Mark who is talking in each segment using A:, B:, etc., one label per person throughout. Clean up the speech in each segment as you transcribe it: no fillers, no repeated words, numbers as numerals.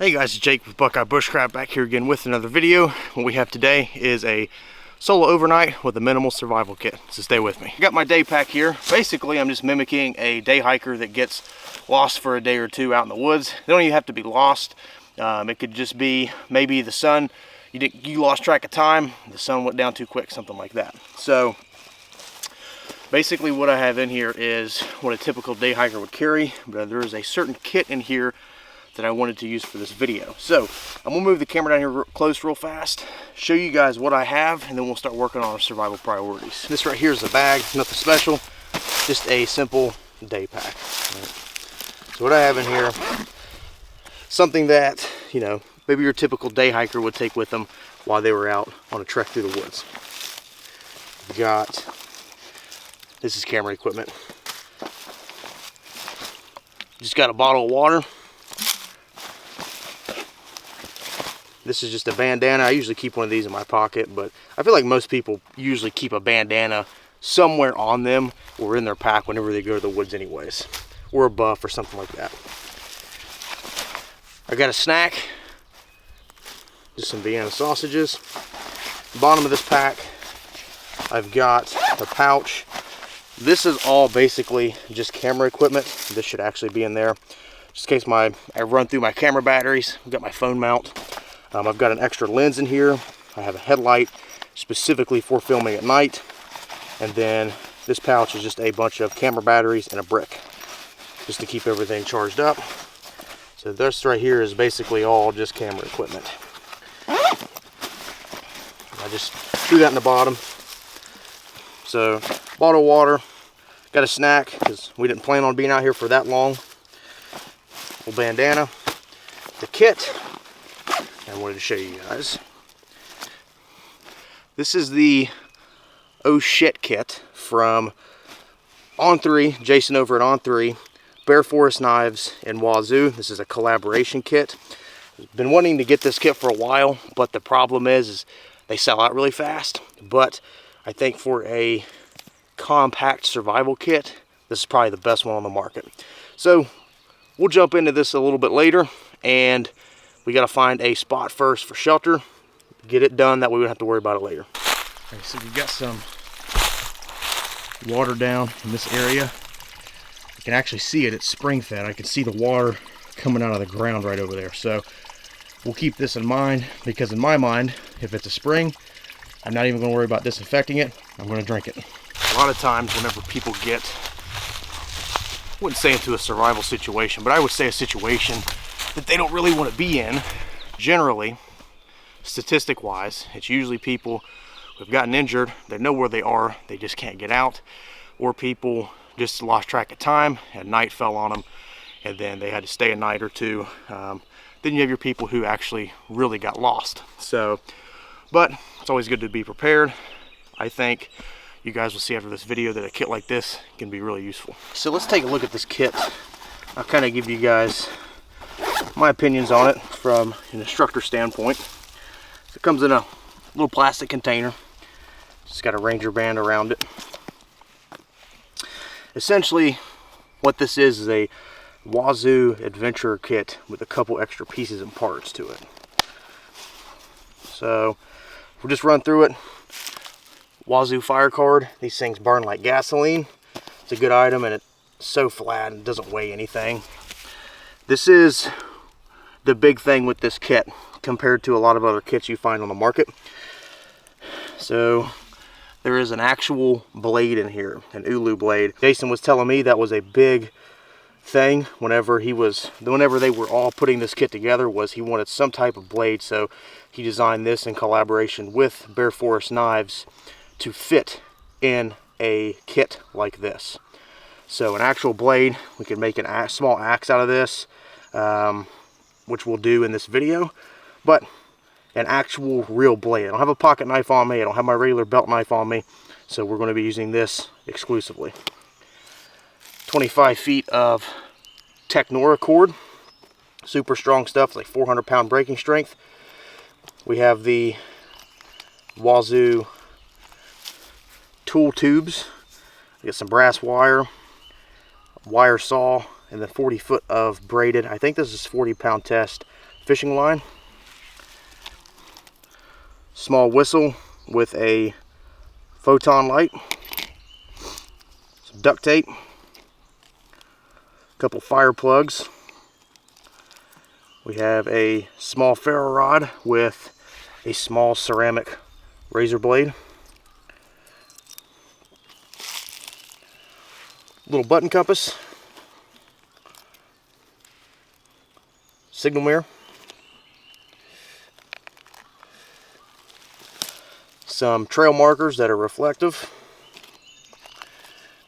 A: Hey guys, it's Jake with Buckeye Bushcraft back here again with another video. What we have today is a solo overnight with a minimal survival kit, so stay with me. I got my day pack here. Basically, I'm just mimicking a day hiker that gets lost for a day or two out in the woods. They don't even have to be lost. It could just be maybe the sun, you lost track of time, the sun went down too quick, something like that. So basically what I have in here is what a typical day hiker would carry, but there is a certain kit in here that I wanted to use for this video. So I'm gonna move the camera down here close real fast, show you guys what I have, and then we'll start working on our survival priorities. This right here is a bag, nothing special, just a simple day pack. Right. So what I have in here, something that, you know, maybe your typical day hiker would take with them while they were out on a trek through the woods. We've got, this is camera equipment. Just got a bottle of water. This is just a bandana. I usually keep one of these in my pocket, but I feel like most people usually keep a bandana somewhere on them or in their pack whenever they go to the woods anyways, or a buff or something like that. I got a snack, just some Vienna sausages. Bottom of this pack, I've got a pouch. This is all basically just camera equipment. This should actually be in there, just in case I run through my camera batteries. I've got my phone mount. I've got an extra lens in here. I have a headlight specifically for filming at night. And then this pouch is just a bunch of camera batteries and a brick, just to keep everything charged up. So this right here is basically all just camera equipment. I just threw that in the bottom. So bottle of water, got a snack because we didn't plan on being out here for that long. Little bandana, the kit. I wanted to show you guys. This is the Oh Shit kit from On3, Jason over at On3, Bear Forest Knives and Wazoo. This is a collaboration kit. I've been wanting to get this kit for a while, but the problem is they sell out really fast. But I think for a compact survival kit, this is probably the best one on the market. So we'll jump into this a little bit later, and we got to find a spot first for shelter, get it done, that way we don't have to worry about it later. Okay, so we got some water down in this area. You can actually see it, it's spring fed. I can see the water coming out of the ground right over there. So we'll keep this in mind, because in my mind, if it's a spring, I'm not even going to worry about disinfecting it. I'm going to drink it. A lot of times whenever people get, I wouldn't say into a survival situation, but I would say a situation that they don't really want to be in, generally, statistic wise, it's usually people who've gotten injured, they know where they are, they just can't get out, or people just lost track of time, and night fell on them, and then they had to stay a night or two. Then you have your people who actually really got lost. So, but it's always good to be prepared. I think you guys will see after this video that a kit like this can be really useful. So let's take a look at this kit. I'll kind of give you guys my opinions on it from an instructor standpoint. So it comes in a little plastic container. It's got a ranger band around it. Essentially what this is a Wazoo adventure kit with a couple extra pieces and parts to it. So we'll just run through it. Wazoo fire card. These things burn like gasoline. It's a good item, and it's so flat and doesn't weigh anything. This is the big thing with this kit compared to a lot of other kits you find on the market. So there is an actual blade in here, an ulu blade. Jason was telling me that was a big thing whenever they were all putting this kit together, was he wanted some type of blade. So he designed this in collaboration with Bear Forest Knives to fit in a kit like this. So an actual blade, we can make a small axe out of this, which we'll do in this video, but an actual real blade. I don't have a pocket knife on me, I don't have my regular belt knife on me, so we're going to be using this exclusively. 25 feet of Technora cord, super strong stuff, like 400-pound breaking strength. We have the Wazoo tool tubes. We got some brass wire saw, and then 40 foot of braided, I think this is 40-pound test fishing line, small whistle with a photon light, some duct tape, a couple fire plugs. We have a small ferro rod with a small ceramic razor blade, little button compass, signal mirror, some trail markers that are reflective.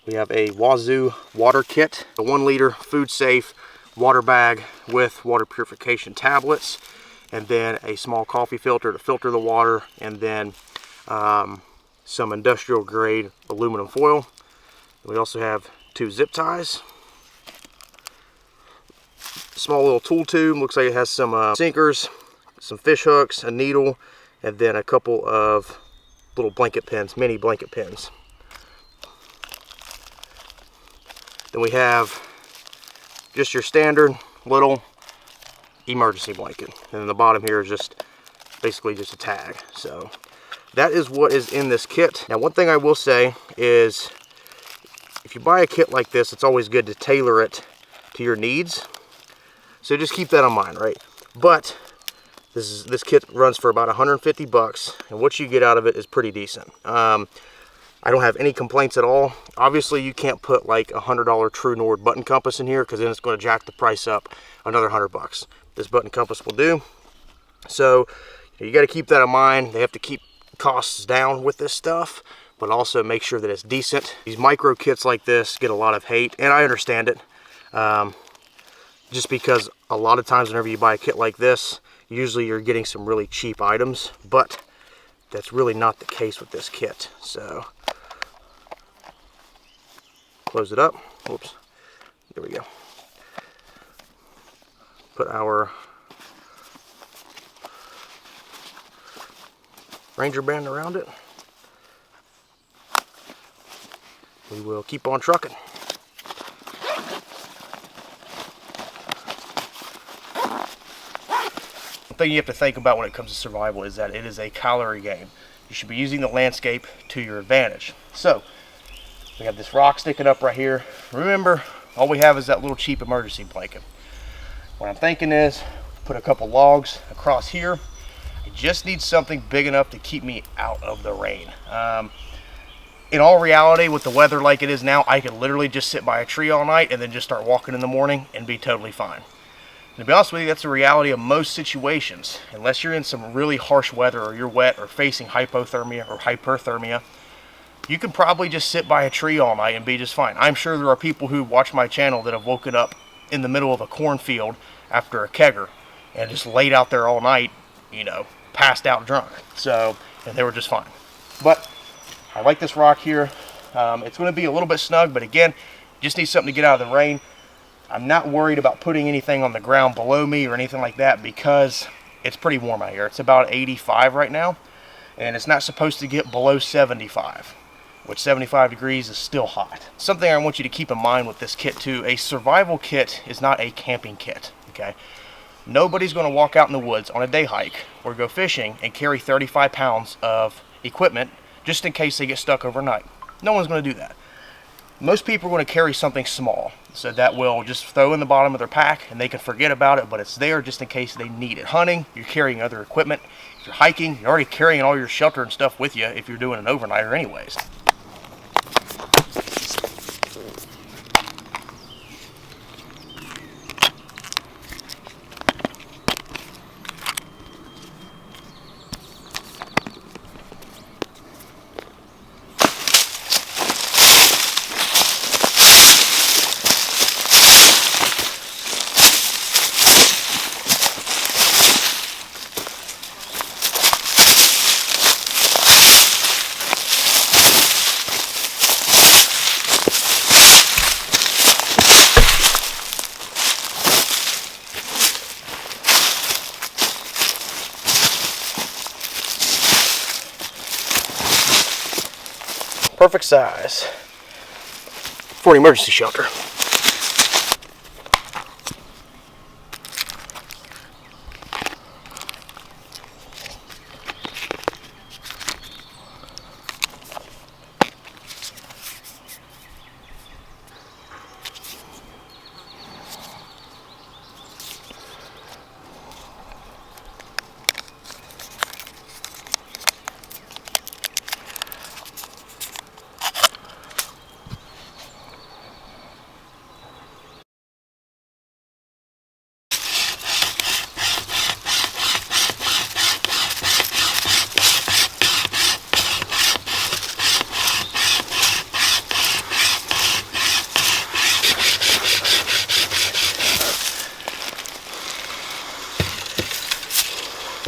A: We have a Wazoo water kit, a 1 liter food safe water bag with water purification tablets, and then a small coffee filter to filter the water, and then some industrial grade aluminum foil. We also have 2 zip ties, small little tool tube, looks like it has some sinkers, some fish hooks, a needle, and then a couple of little blanket pins, mini blanket pins. Then we have just your standard little emergency blanket, and then the bottom here is just basically just a tag. So that is what is in this kit. Now, one thing I will say is, if you buy a kit like this, it's always good to tailor it to your needs. So just keep that in mind, right? But this kit runs for about 150 bucks, and what you get out of it is pretty decent. I don't have any complaints at all. Obviously, you can't put like a $100 True Nord button compass in here, because then it's going to jack the price up another 100 bucks. This button compass will do. So you got to keep that in mind. They have to keep costs down with this stuff, but also make sure that it's decent. These micro kits like this get a lot of hate, and I understand it. Just because a lot of times whenever you buy a kit like this, usually you're getting some really cheap items, but that's really not the case with this kit. So close it up. Whoops. There we go. Put our Ranger band around it. We will keep on trucking. One thing you have to think about when it comes to survival is that it is a calorie game. You should be using the landscape to your advantage. So we have this rock sticking up right here. Remember, all we have is that little cheap emergency blanket. What I'm thinking is put a couple logs across here. I just need something big enough to keep me out of the rain. In all reality, with the weather like it is now, I could literally just sit by a tree all night and then just start walking in the morning and be totally fine. And to be honest with you, that's the reality of most situations. Unless you're in some really harsh weather, or you're wet, or facing hypothermia or hyperthermia, you can probably just sit by a tree all night and be just fine. I'm sure there are people who watch my channel that have woken up in the middle of a cornfield after a kegger and just laid out there all night, you know, passed out drunk. So, and they were just fine. But I like this rock here. It's going to be a little bit snug, but again, just need something to get out of the rain. I'm not worried about putting anything on the ground below me or anything like that, because it's pretty warm out here. It's about 85 right now, and it's not supposed to get below 75, which 75 degrees is still hot. Something I want you to keep in mind with this kit too, a survival kit is not a camping kit, okay? Nobody's going to walk out in the woods on a day hike or go fishing and carry 35 pounds of equipment just in case they get stuck overnight. No one's going to do that. Most people are going to carry something small, so that will just throw in the bottom of their pack and they can forget about it, but it's there just in case they need it. Hunting, you're carrying other equipment. If you're hiking, you're already carrying all your shelter and stuff with you if you're doing an overnighter anyways. Perfect size for an emergency shelter.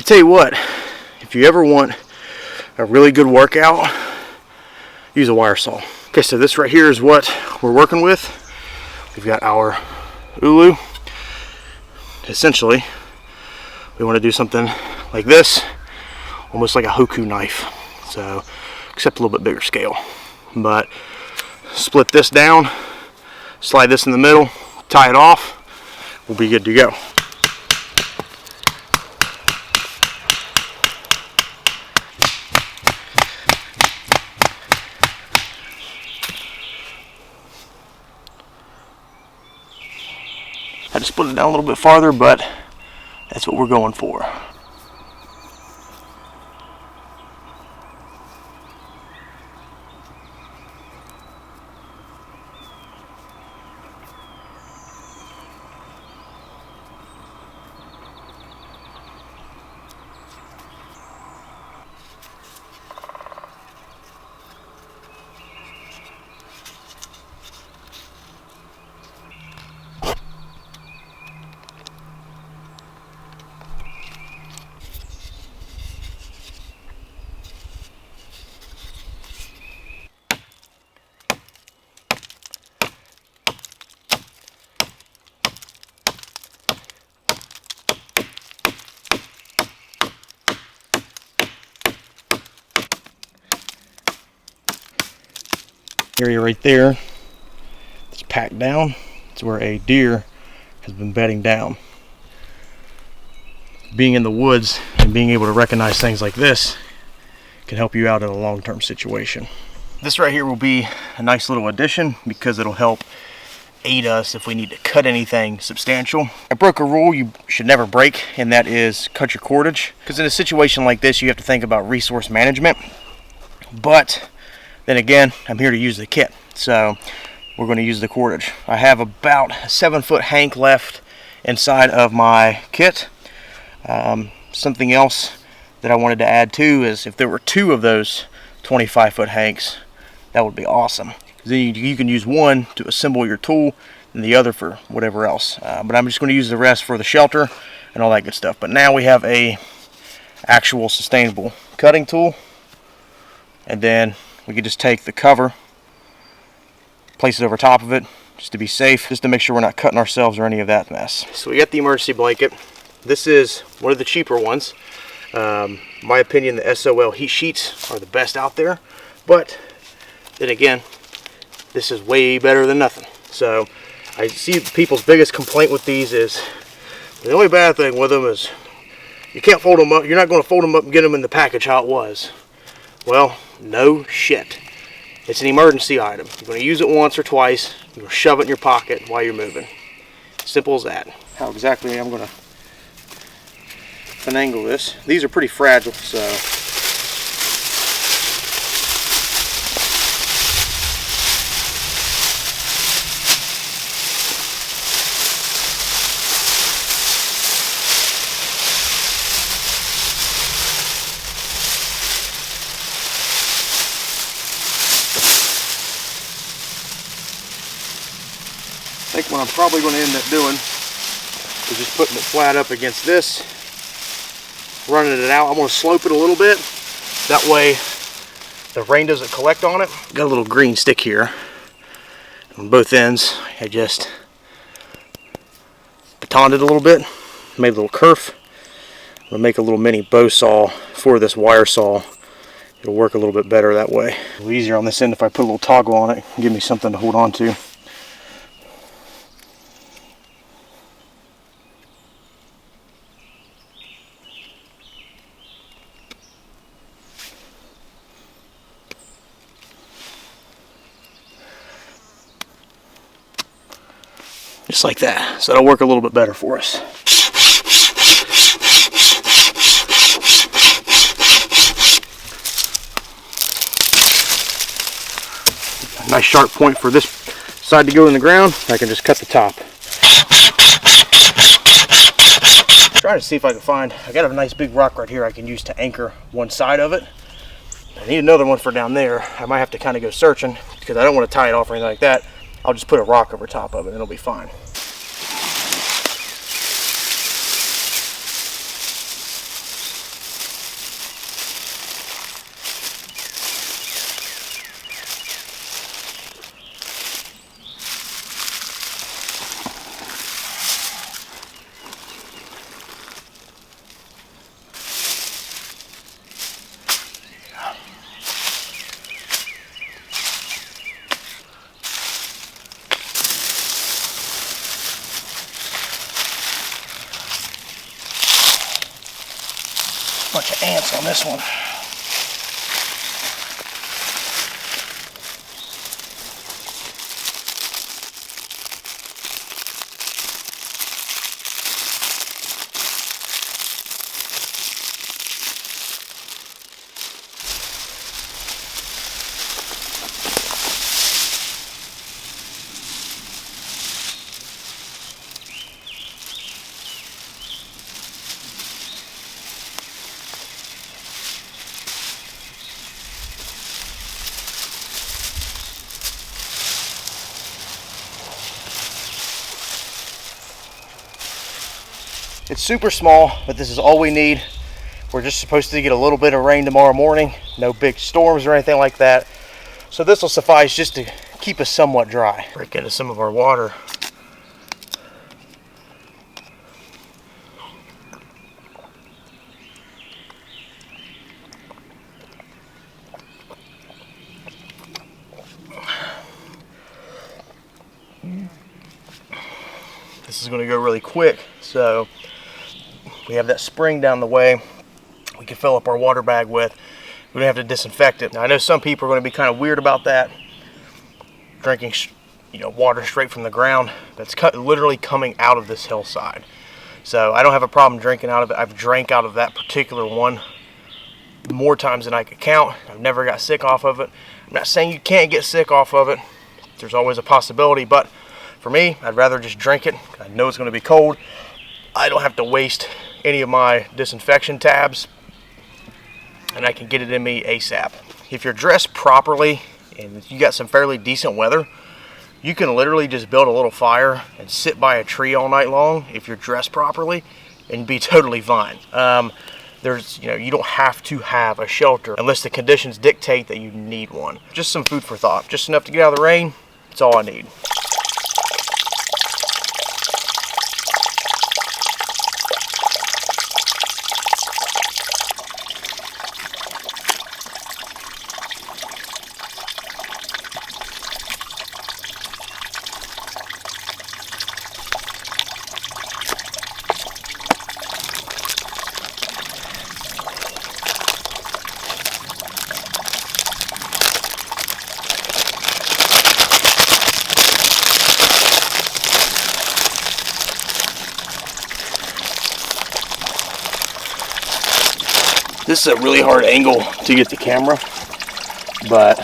A: tell you what, if you ever want a really good workout, use a wire saw. Okay, so this right here is what we're working with. We've got our ulu. Essentially, we want to do something like this, almost like a hoku knife. So, except a little bit bigger scale. But split this down, slide this in the middle, tie it off, we'll be good to go. I had to split it down a little bit farther, but that's what we're going for. Area right there that's packed down, it's where a deer has been bedding down. Being in the woods and being able to recognize things like this can help you out in a long-term situation. This right here will be a nice little addition because it'll help aid us if we need to cut anything substantial. I broke a rule you should never break, and that is cut your cordage, because in a situation like this you have to think about resource management. But then again, I'm here to use the kit, so we're going to use the cordage. I have about a 7-foot hank left inside of my kit. Something else that I wanted to add too is if there were 2 of those 25-foot hanks, that would be awesome. Then you can use one to assemble your tool and the other for whatever else. But I'm just going to use the rest for the shelter and all that good stuff. But now we have a actual sustainable cutting tool, and then we could just take the cover, place it over top of it, just to be safe, just to make sure we're not cutting ourselves or any of that mess. So we got the emergency blanket. This is one of the cheaper ones. My opinion, the SOL heat sheets are the best out there, but then again, this is way better than nothing. So I see people's biggest complaint with these is the only bad thing with them is you can't fold them up. You're not going to fold them up and get them in the package how it was. Well, no shit. It's an emergency item. You're going to use it once or twice. You're going to shove it in your pocket while you're moving. Simple as that. How exactly I'm going to finagle this. These are pretty fragile, so I think what I'm probably going to end up doing is just putting it flat up against this, running it out. I'm going to slope it a little bit. That way the rain doesn't collect on it. Got a little green stick here on both ends. I just batoned it a little bit, made a little kerf. I'm going to make a little mini bow saw for this wire saw. It'll work a little bit better that way. A little easier on this end if I put a little toggle on it, give me something to hold on to. Just like that. So that'll work a little bit better for us. A nice sharp point for this side to go in the ground. I can just cut the top. Trying to see if I can find, I got a nice big rock right here I can use to anchor one side of it. I need another one for down there. I might have to kind of go searching because I don't want to tie it off or anything like that. I'll just put a rock over top of it and it'll be fine. Bunch of ants on this one. It's super small, but this is all we need. We're just supposed to get a little bit of rain tomorrow morning. No big storms or anything like that. So this will suffice just to keep us somewhat dry. Break into some of our water. This is going to go really quick, so we have that spring down the way we can fill up our water bag with. We don't have to disinfect it. Now, I know some people are going to be kind of weird about that, drinking water straight from the ground. That's literally coming out of this hillside. So I don't have a problem drinking out of it. I've drank out of that particular one more times than I could count. I've never got sick off of it. I'm not saying you can't get sick off of it. There's always a possibility, but for me, I'd rather just drink it. I know it's going to be cold. I don't have to waste any of my disinfection tabs, and I can get it in me ASAP. If you're dressed properly and you got some fairly decent weather, you can literally just build a little fire and sit by a tree all night long if you're dressed properly and be totally fine. You don't have to have a shelter unless the conditions dictate that you need one. Just some food for thought. Just enough to get out of the rain. That's all I need. This is a really hard angle to get the camera, but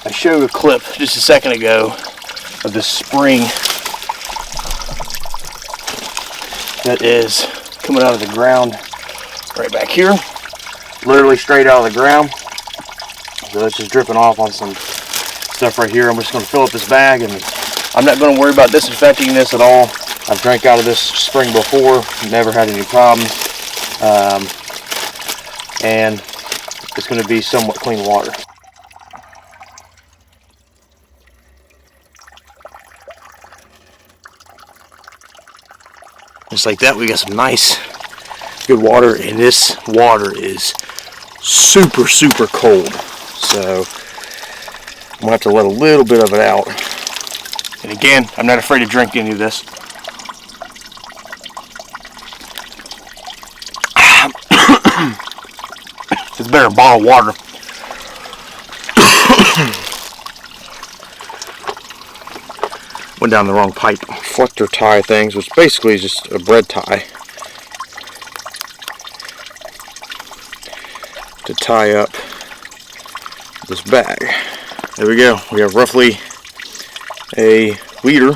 A: I showed a clip just a second ago of this spring that is coming out of the ground right back here, literally straight out of the ground. So it's just dripping off on some stuff right here. I'm just going to fill up this bag, and I'm not going to worry about disinfecting this at all. I've drank out of this spring before, never had any problems. And it's going to be somewhat clean water. Just like that, we got some nice, good water, and this water is super, super cold. So I'm going to have to let a little bit of it out. And again, I'm not afraid to drink any of this. It's better than bottled water. Went down the wrong pipe. Reflector tie things, which basically is just a bread tie to tie up this bag. There we go. We have roughly a liter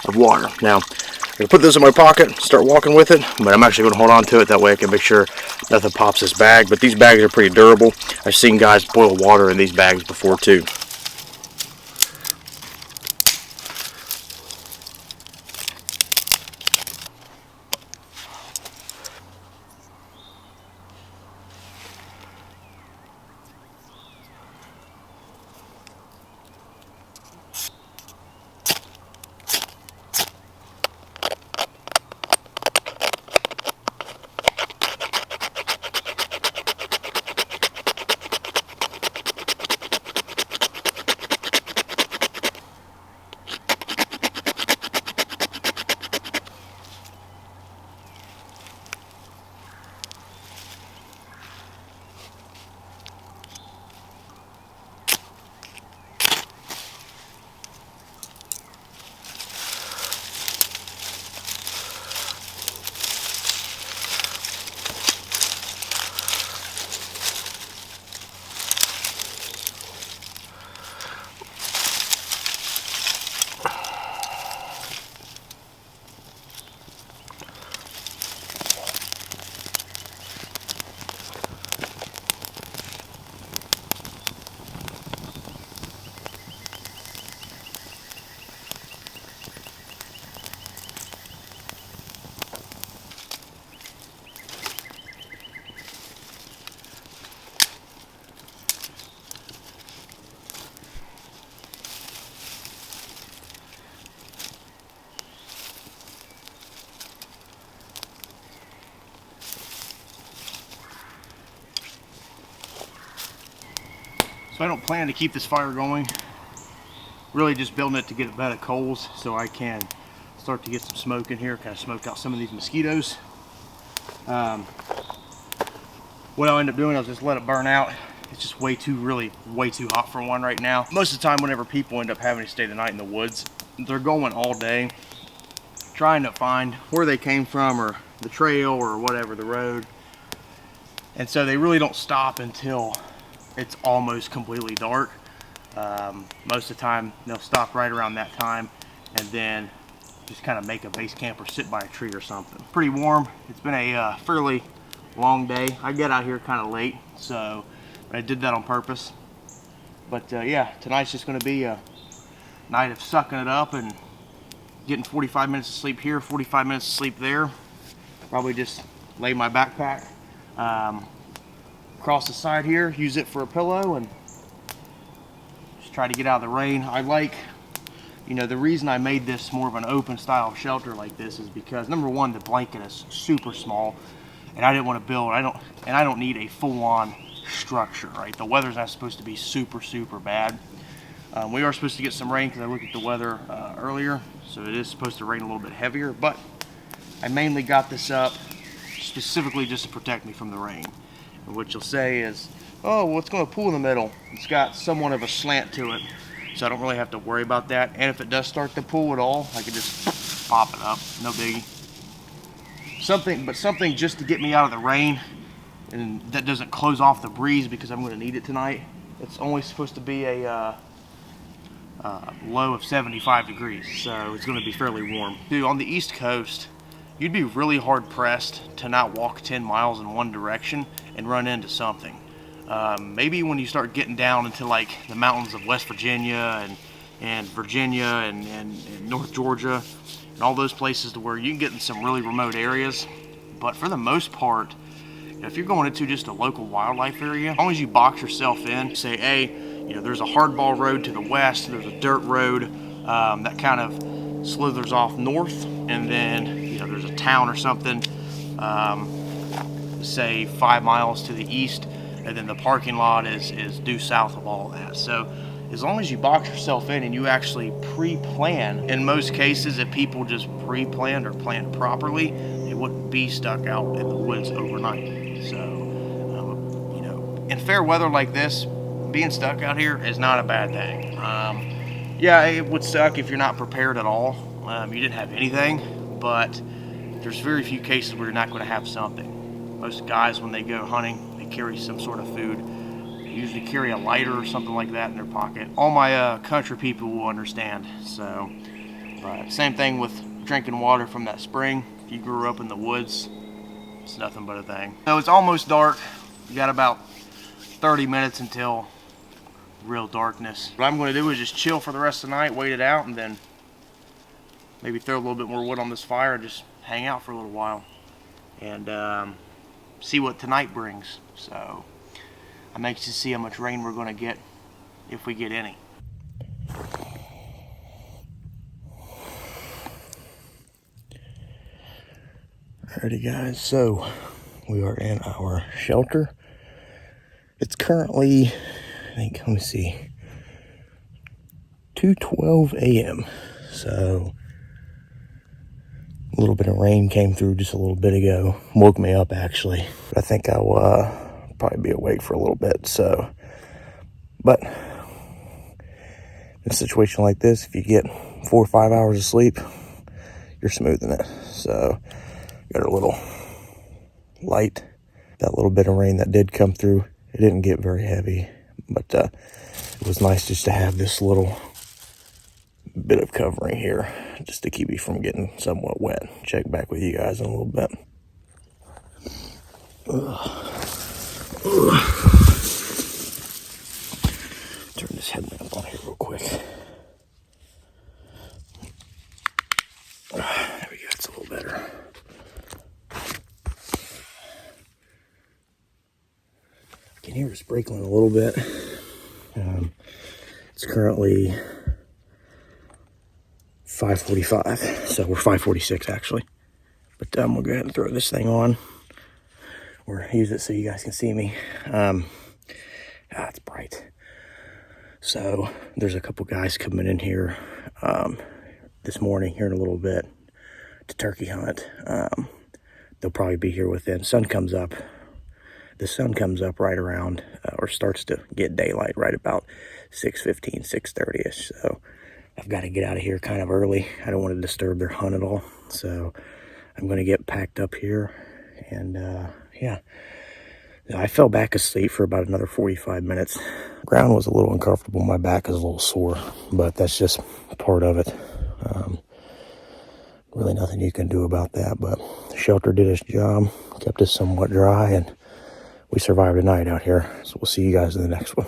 A: of water. Now, I'm going to put this in my pocket, start walking with it, but I'm actually going to hold on to it. That way I can make sure nothing pops this bag. But these bags are pretty durable. I've seen guys boil water in these bags before too. But I don't plan to keep this fire going. Really just building it to get a bed of coals so I can start to get some smoke in here, kind of smoke out some of these mosquitoes. What I'll end up doing is just let it burn out. It's just way too hot for one right now. Most of the time whenever people end up having to stay the night in the woods, they're going all day trying to find where they came from, or the trail, or whatever, the road. And so they really don't stop until it's almost completely dark. Most of the time they'll stop right around that time and then just kind of make a base camp or sit by a tree or something. Pretty warm. It's been a fairly long day. I got out here kind of late, so I did that on purpose. But yeah, tonight's just going to be a night of sucking it up and getting 45 minutes of sleep here, 45 minutes of sleep there. Probably just lay my backpack across the side here, use it for a pillow, and just try to get out of the rain. I like, you know, the reason I made this more of an open style shelter like this is because, number one, the blanket is super small, and I didn't want to build, I don't need a full-on structure, right? The weather's not supposed to be super bad. We are supposed to get some rain because I looked at the weather earlier, so it is supposed to rain a little bit heavier, but I mainly got this up specifically just to protect me from the rain. And what you'll say is, oh, well, it's going to pool in the middle. It's got somewhat of a slant to it, so I don't really have to worry about that. And if it does start to pool at all, I can just pop it up, no biggie. Something just to get me out of the rain, and that doesn't close off the breeze because I'm going to need it tonight. It's only supposed to be a low of 75 degrees, so it's going to be fairly warm. Dude, on the East Coast, you'd be really hard pressed to not walk 10 miles in one direction and run into something. Maybe when you start getting down into like the mountains of West Virginia and Virginia and North Georgia and all those places to where you can get in some really remote areas. But for the most part, if you're going into just a local wildlife area, as long as you box yourself in, say, hey, you know, there's a hardball road to the west, there's a dirt road that kind of slithers off north, and then, you know, there's a town or something, say 5 miles to the east, and then the parking lot is due south of all of that. So as long as you box yourself in and you actually pre-plan, in most cases, if people just pre-planned or planned properly, they wouldn't be stuck out in the woods overnight. So, you know, in fair weather like this, being stuck out here is not a bad thing. Yeah, it would suck if you're not prepared at all. You didn't have anything, but there's very few cases where you're not going to have something. Most guys, when they go hunting, they carry some sort of food. They usually carry a lighter or something like that in their pocket. All my country people will understand. So, same thing with drinking water from that spring. If you grew up in the woods, it's nothing but a thing. So it's almost dark. You got about 30 minutes until real darkness. What I'm going to do is just chill for the rest of the night, wait it out, and then maybe throw a little bit more wood on this fire and just hang out for a little while and see what tonight brings. So I'm anxious to see how much rain we're going to get, if we get any. Alrighty guys, so we are in our shelter. It's currently, I think, let me see, 2:12 a.m. So a little bit of rain came through just a little bit ago. Woke me up actually. But I think I'll probably be awake for a little bit. So, but in a situation like this, if you get 4 or 5 hours of sleep, you're smoothing it. So got a little light. That little bit of rain that did come through, it didn't get very heavy, but it was nice just to have this little bit of covering here just to keep you from getting somewhat wet. Check back with you guys in a little bit. Turn this headlamp on here real quick. There we go, it's a little better. I can hear it sprinkling a little bit. It's currently 5:45, so we're 5:46 actually. But we'll go ahead and throw this thing on, or use it so you guys can see me. It's bright. So there's a couple guys coming in here this morning, here in a little bit, to turkey hunt. They'll probably be here within, sun comes up. The sun comes up right around, or starts to get daylight right about 6:15, 6:30ish. So I've got to get out of here kind of early. I don't want to disturb their hunt at all. So I'm going to get packed up here. And yeah, I fell back asleep for about another 45 minutes. The ground was a little uncomfortable. My back is a little sore, but that's just part of it. Really nothing you can do about that, but the shelter did its job, kept us somewhat dry, and we survived a night out here. So we'll see you guys in the next one.